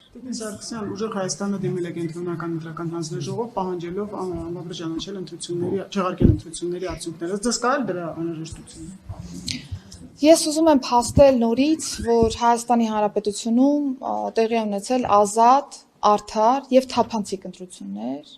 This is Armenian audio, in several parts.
Տիկին Սարգսյան, ուժեղ Հայաստանը դիմել է կենտրոնական ընտրական հանձնաժողով, պահանջելով անվավեր ճանաչել ընտրությունների, չեղարկել ընտրությունների արդյունքները։ Ձեզ կա՞ դրա անհրաժեշտությունը։ Ես ուզում եմ փաստել նորից, որ Հայաստանի Հանրապետությունում տեղի ունեցել ազատ, արդար եւ թափանցիկ ընտրություններ։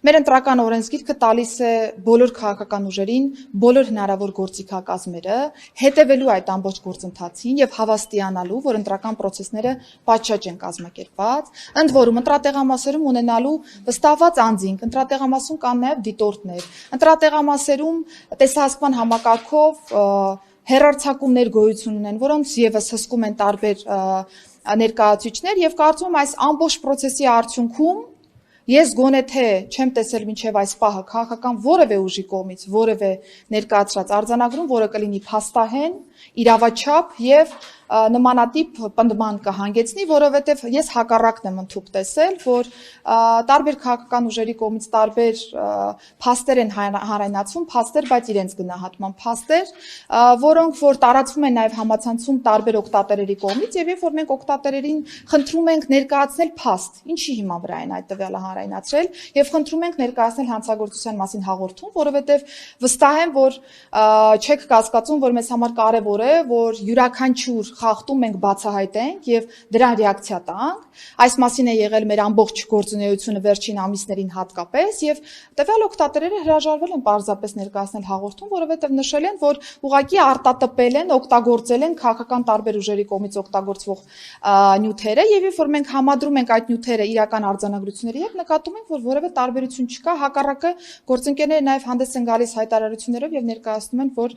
Մեր ընտրական օրենսգիրքը տալիս է բոլոր քաղաքական ուժերին, բոլոր հնարավոր գործիքակազմերը հետևելու այդ ամբողջ գործընթացին եւ հավաստիանալու, որ ընտրական process-ները պատշաճ են կազմակերպված, ընդ որում ընտրատեղամասերում ունենալու վստահված անձինք, ընտրատեղամասում կան նաեւ դիտորդներ, ընտրատեղամասերում տեսահասկման համակարգով հերարցակումներ գոյություն ունեն, որոնց եւս հսկում են տարբեր ներկայացուցիչներ եւ կարծում եմ այս ամբողջ process-ի արդյունքում ես գոնե թե չեմ տեսել մինչև այս պահը քաղաքական որևէ ուժի կողմից որևէ ներկայացրած արձանագրում, որը կլինի փաստահեն, իրավաչափ եւ նմանատիպ պնդման կհանգեցնի, որովհետև ես հակառակն եմ ընդհուպ տեսել, որ տարբեր քաղաքական ուժերի կողմից տարբեր փաստեր են հանրայնացվում, փաստեր, բայց իրենց գնահատման փաստեր, որոնք որ տարածվում են նաև համացանցում տարբեր օգտատերերի կողմից, եւ երբ որ մենք օգտատերերին խնդրում ենք ներկայացնել փաստ, ինչի հիման վրա են այդ տվյալը հանրայնացրել, եւ խնդրում ենք ներկայացնել հանցագործության մասին հաղորդում, որովհետև վստահ եմ, որ չեք կասկածում, որ մեզ համար կարեւոր է, որ յուրաքանչյուր խախտում մենք բացահայտենք եւ դրան ռեակցիա տանք։ Այս մասին է եղել մեր ամբողջ գործունեությունը վերջին ամիսներին հատկապես եւ տվյալ օգտատերերը հրաժարվել են պարզապես ներկայացնել հաղորդում, որովհետեւ նշել են, որ ուղղակի արտատպել են, օգտագործել են քաղաքական տարբեր ուժերի կողմից օգտագործվող նյութերը եւ երբ որ մենք համադրում ենք այդ նյութերը իրական արձանագրությունների հետ, նկատում ենք, որ որևէ տարբերություն չկա, հակառակը գործընկերները նաեւ հանդես են գալիս հայտարարություններով եւ ներկայացնում են, որ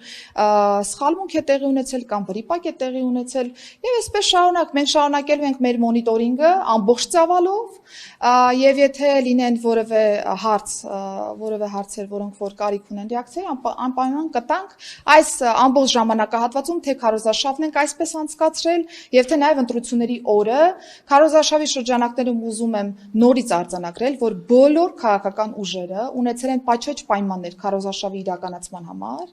սխալմունք է տեղի ունեցել կամ վրիպակ է տեղի ունեցել եւ այսպես շարունակ մենք շարունակելու ենք մեր մոնիտորինգը ամբողջ ծավալով եւ եթե լինեն որևէ հարցեր, որոնք որ կարիք ունեն ռեակցիայի, անպայման կտանք այս ամբողջ ժամանակահատվածում թե քարոզարշավն ենք այսպես անցկացրել եւ թե նաեւ ընտրությունների օրը քարոզարշավի շրջանակներում ուզում եմ նորից արձանագրել, որ բոլոր քաղաքական ուժերը ունեցել են պատշաճ պայմաններ քարոզարշավի իրականացման համար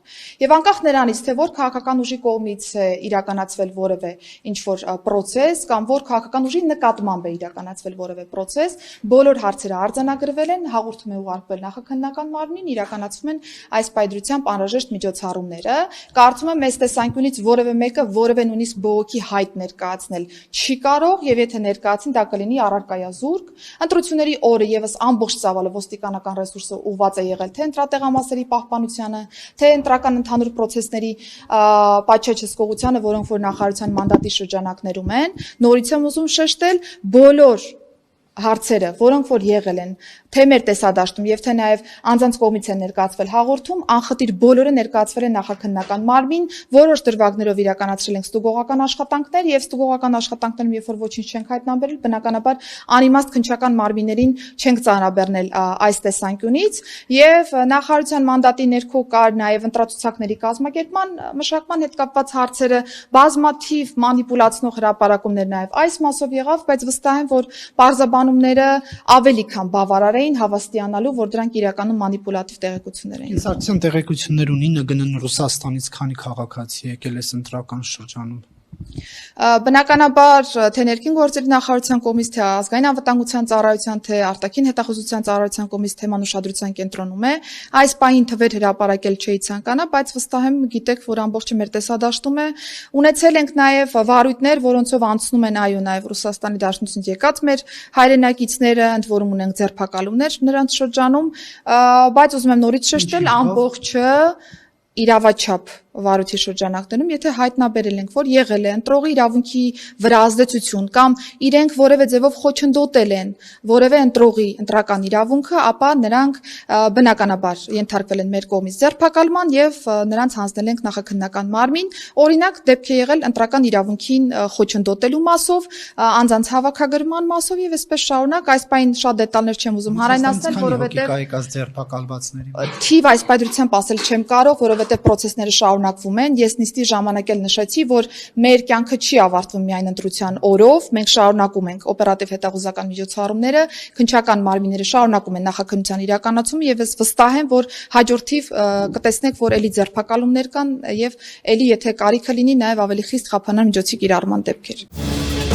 եւ անկախ նրանից թե որ քաղաքական ուժի կողմից է իրականացվել որևէ ինչ-որ process կամ որ քաղաքական ուժի նկատմամբ է իրականացվել որևէ process, բոլոր հարցերը արձանագրվել են, հաղորդում է ուղարկվել նախաքննական մարմնին, իրականացվում են այս պայծրությամբ անհրաժեշտ միջոցառումները։ Կարծում եմ այս տեսանկյունից որևէ մեկը որևէ նույնիսկ բողոքի հայտ ներկայացնել չի կարող եւ եթե ներկայացին դա կլինի առարկայազուրկ։ Ընտրությունների օրը եւս ամբողջ ծավալը ոստիկանական ռեսուրսը ուղղված է եղել թե ընտրատեղամասերի պահպանությանը, թե ընտրական ընդհանուր process-ների պատշաճ հսկողությանը, որոնք որ նախարարության մանդատի շրջանակներում են, նորից եմ ուզում շեշտել, բոլոր հարցերը, որոնք որ եղել են թե մեր տեսադաշտում եւ թե նաեւ անձանց կողմից են ներկայացվել հաղորդում, անխտիր բոլորը ներկայացվել են նախաքննական մարմին, որոշ դրվագներով իրականացրել ենք ստուգողական աշխատանքներ եւ ստուգողական աշխատանքներում երբ որ ոչինչ չենք հայտնաբերել, բնականաբար անիմաստ քննչական մարմիններին չենք ծանրաբեռնել այս տեսանկյունից եւ նախարարության մանդատի ներքո կար նաեւ ընտրացուցակների կազմակերպման մշակման հետ կապված հարցերը, բազմաթիվ մանիպուլացնող հրապարակումներ նաեւ այս մասով եղավ, բայց վստահ եմ, որ պարզաբանումները ավելի քան բավարար էին հավաստիանալու, որ դրանք իրականում մանիպուլատիվ տեղեկություններ էին։ Ինսարցիոն տեղեկություններ ունի ՆԳՆ Ռուսաստանից քանի քաղաքացի եկել է ընտրական շրջանում։ Բնականաբար թե ներքին գործերի նախարարության կողմից, թե ազգային անվտանգության ծառայության, թե արտաքին հետախուզության ծառայության կողմից թեման ուշադրության կենտրոնում է, այս պահին թվեր հրապարակել չէի ցանկանա, բայց վստահ եմ գիտեք, որ ամբողջը մեր տեսադաշտում է, ունեցել ենք նաև վարույթներ, որոնցով անցնում են այո նաև Ռուսաստանի Դաշնությունից եկած մեր հայրենակիցները, ընդ որում ունենք ձերբակալումներ նրանց շրջանում, բայց ուզում եմ նորից շեշտել ամբողջը իրավաչափ վարույթի շրջանակներում, եթե հայտնաբերել ենք, որ եղել է ընտրողի իրավունքի վրա ազդեցություն կամ իրենք որևէ ձևով խոչընդոտել են որևէ ընտրողի ընտրական իրավունքը, ապա նրանք բնականաբար ենթարկվել են մեր կողմից ձերբակալման եւ նրանց հանձնել ենք նախաքննական մարմին, օրինակ դեպք է եղել ընտրական իրավունքին խոչընդոտելու մասով, անձանց հավաքագրման մասով եւ այսպես շարունակ, այս պայն շատ դետալներ չեմ ուզում հանրայնացնել, որովհետեւ թիվ այս պայծրությամբ ասել չեմ կարող, որովհետեւ process-ները շարունակվում են, ես նիստի ժամանակ էլ նշեցի, որ մեր կյանքը չի ավարտվում միայն ընտրության օրով, մենք շարունակում ենք օպերատիվ հետախուզական միջոցառումները, քննչական մարմինները շարունակում են նախաքննության իրականացումը եւ ես վստահ եմ, որ հաջորդիվ կտեսնեք, որ ելի ձերբակալումներ կան եւ ելի եթե կարիքը լինի նաեւ ավելի խիստ խափանար միջոցի կիրառման դեպքեր։